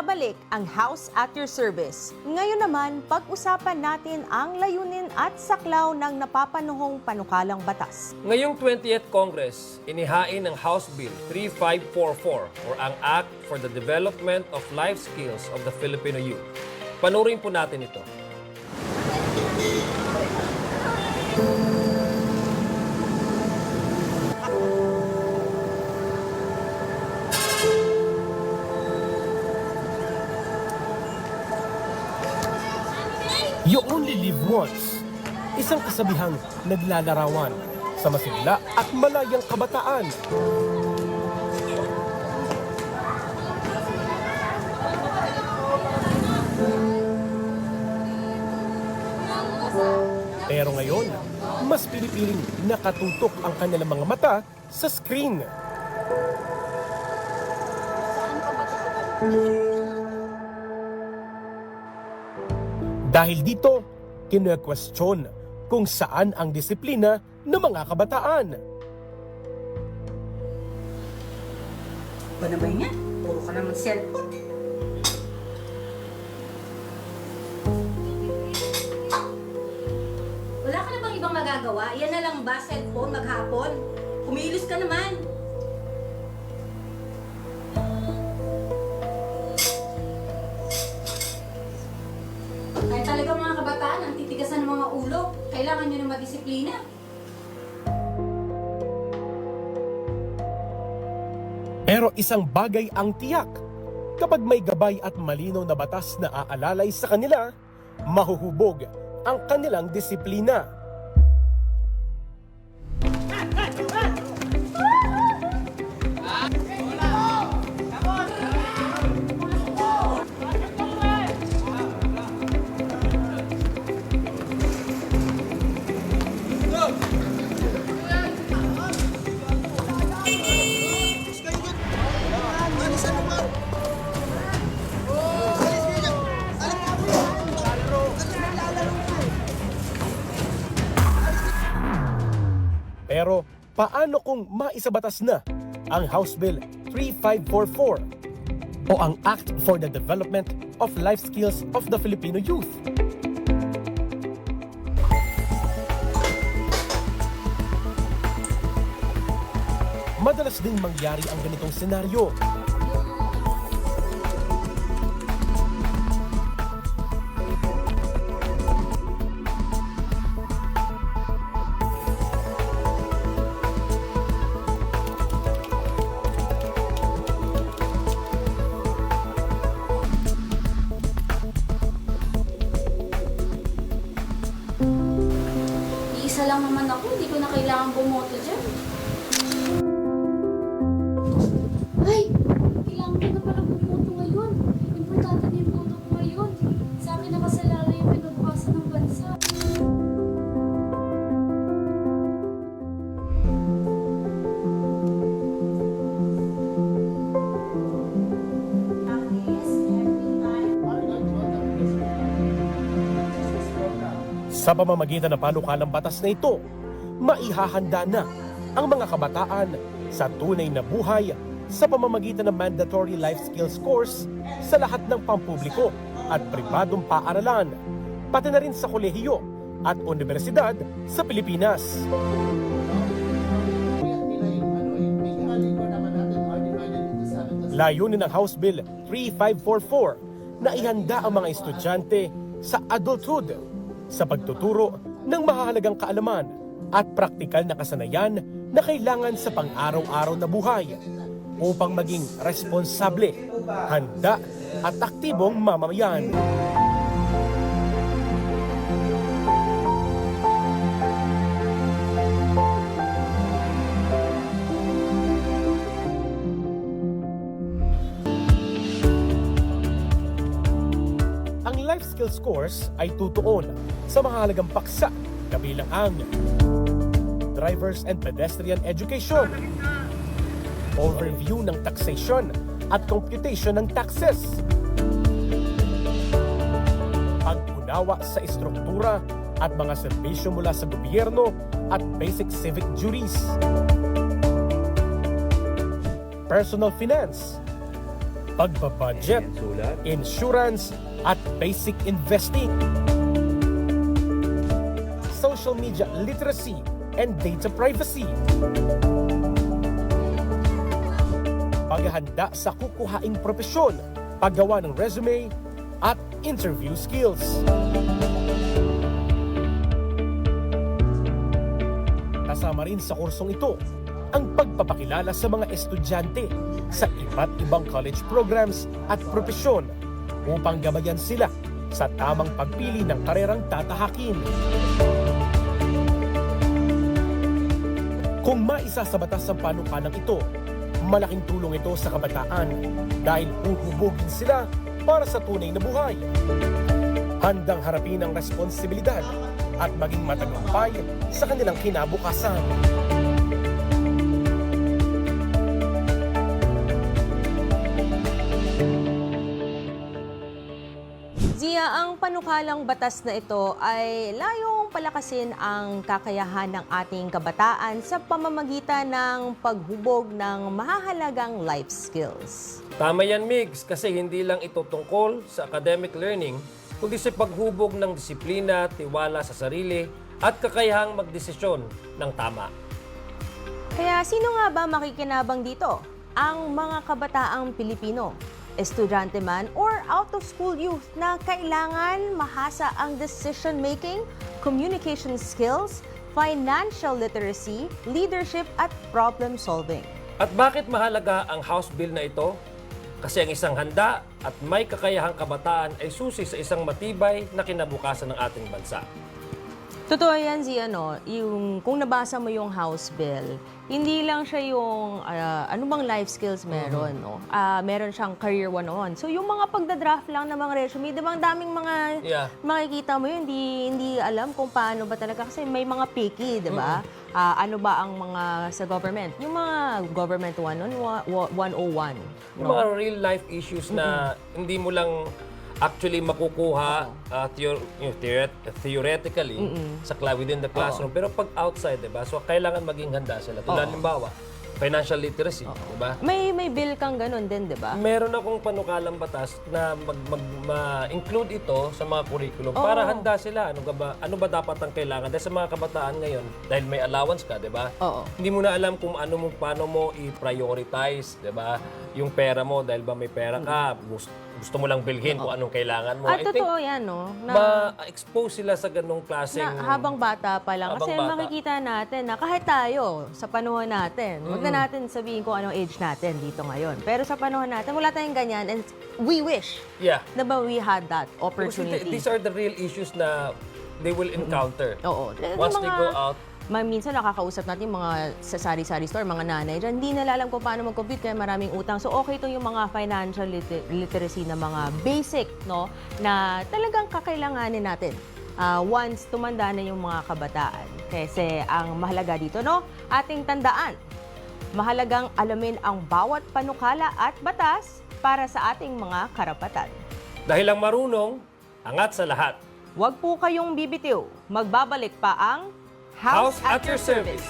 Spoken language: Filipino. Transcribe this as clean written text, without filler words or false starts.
Nagbabalik ang House at Your Service. Ngayon naman, pag-usapan natin ang layunin at saklaw ng napapanuhong panukalang batas. Ngayong 20th Congress, inihain ng House Bill 3544 or ang Act for the Development of Life Skills of the Filipino Youth. Panurin po natin ito. You only live once. Isang kasabihang naglalarawan sa masigla at malayang kabataan. Pero ngayon, mas pinipiling nakatutok ang kanilang mga mata sa screen. Dahil dito, kine-question kung saan ang disiplina ng mga kabataan. Ba naman yan? Puro ka naman cellphone. Wala ka na bang ibang magagawa? Yan na lang ba, cellphone, maghapon? Kumilos ka naman. Kaya talaga mga kabataan, ang titigasan ng mga ulo. Kailangan nyo ng madisiplina. Pero isang bagay ang tiyak. Kapag may gabay at malinaw na batas na aalalay sa kanila, mahuhubog ang kanilang disiplina. Pero paano kung maisabatas na ang House Bill 3544 o ang Act for the Development of Life Skills of the Filipino Youth? Madalas ding mangyari ang ganitong senaryo. Isa lang naman ako, hindi ko na kailangan bumoto dyan. Ay! Kailangan ko na pala bumoto ngayon. Importante na yung boto ko ngayon. Sa akin nakasalala yung pinagbasa ng bansa. Sa pamamagitan ng panukalang batas na ito, maihahanda na ang mga kabataan sa tunay na buhay sa pamamagitan ng mandatory life skills course sa lahat ng pampubliko at pribadong paaralan, pati na rin sa kolehiyo at universidad sa Pilipinas. Layunin ng House Bill 3544 na ihanda ang mga estudyante sa adulthood sa pagtuturo ng mahahalagang kaalaman at praktikal na kasanayan na kailangan sa pang-araw-araw na buhay upang maging responsable, handa at aktibong mamamayan. Ang life skills course ay tutuon sa mahalagang paksa kabilang ang Drivers and Pedestrian Education, Overview ng Taxation at Computation ng Taxes, Pag-unawa sa istruktura at mga serbisyo mula sa gobyerno at basic civic duties, Personal Finance, pagbabudget, insurance at basic investing, social media literacy and data privacy, paghahanda sa kukuhaing propesyon, paggawa ng resume at interview skills. Kasama rin sa kursong ito ang pagpapakilala sa mga estudyante sa iba't ibang college programs at propesyon upang gabayan sila sa tamang pagpili ng karerang tatahakin. Kung maisa sa batas ang panukalang ito, malaking tulong ito sa kabataan dahil huhubugin sila para sa tunay na buhay. Handang harapin ang responsibilidad at maging matagumpay sa kanilang kinabukasan. Zia, ang panukalang batas na ito ay layong palakasin ang kakayahan ng ating kabataan sa pamamagitan ng paghubog ng mahahalagang life skills. Tama yan, Migs, kasi hindi lang ito tungkol sa academic learning, kundi sa paghubog ng disiplina, tiwala sa sarili, at kakayahang magdesisyon ng tama. Kaya sino nga ba makikinabang dito? Ang mga kabataang Pilipino, estudyante man or out-of-school youth na kailangan mahasa ang decision-making, communication skills, financial literacy, leadership at problem-solving. At bakit mahalaga ang House Bill na ito? Kasi ang isang handa at may kakayahang kabataan ay susi sa isang matibay na kinabukasan ng ating bansa. Totoo yan, Zia, no? Kung nabasa mo yung House Bill, hindi lang siya yung ano bang life skills meron, no? Meron siyang Career 101. So, yung mga pagdadraft lang ng mga resume, di ba ang daming mga makikita mo yun, hindi alam kung paano ba talaga. Kasi may mga picky, di ba? Ano ba ang mga sa government? Yung mga government 101. Yung mga real life issues na hindi mo lang actually makukuha theoretically within the classroom. Pero pag outside, diba? So, kailangan maging handa sila. Tulad halimbawa, financial literacy, diba? May bill kang ganun din, di ba? Meron akong panukalang batas na ma-include ito sa mga curriculum para handa sila. Ano ba dapat ang kailangan? Dahil sa mga kabataan ngayon, dahil may allowance ka, di ba? Hindi mo na alam kung paano mo i-prioritize, di ba? Yung pera mo, dahil ba may pera ka, gusto mo lang bilhin kung anong kailangan mo. At totoo yan, no? Ma-expose sila sa ganong klaseng... habang bata pa lang. Kasi Habang bata. makikita natin na kahit tayo, sa panahon natin, huwag na natin sabihin kung anong age natin dito ngayon. Pero sa panahon natin, wala tayong ganyan. And we wish na ba we had that Kasi opportunity. these are the real issues na they will encounter. Oo. Once they go out. Minsan nakakausap natin mga sa sari-sari store, mga nanay dyan, hindi nila alam kung paano mag-compute kaya maraming utang. So okay itong yung mga financial literacy na mga basic, no, na talagang kakailanganin natin once tumanda na yung mga kabataan. Kasi ang mahalaga dito, no, ating tandaan, mahalagang alamin ang bawat panukala at batas para sa ating mga karapatan. Dahil ang marunong, angat sa lahat. Huwag po kayong bibitiw. Magbabalik pa ang House at your service.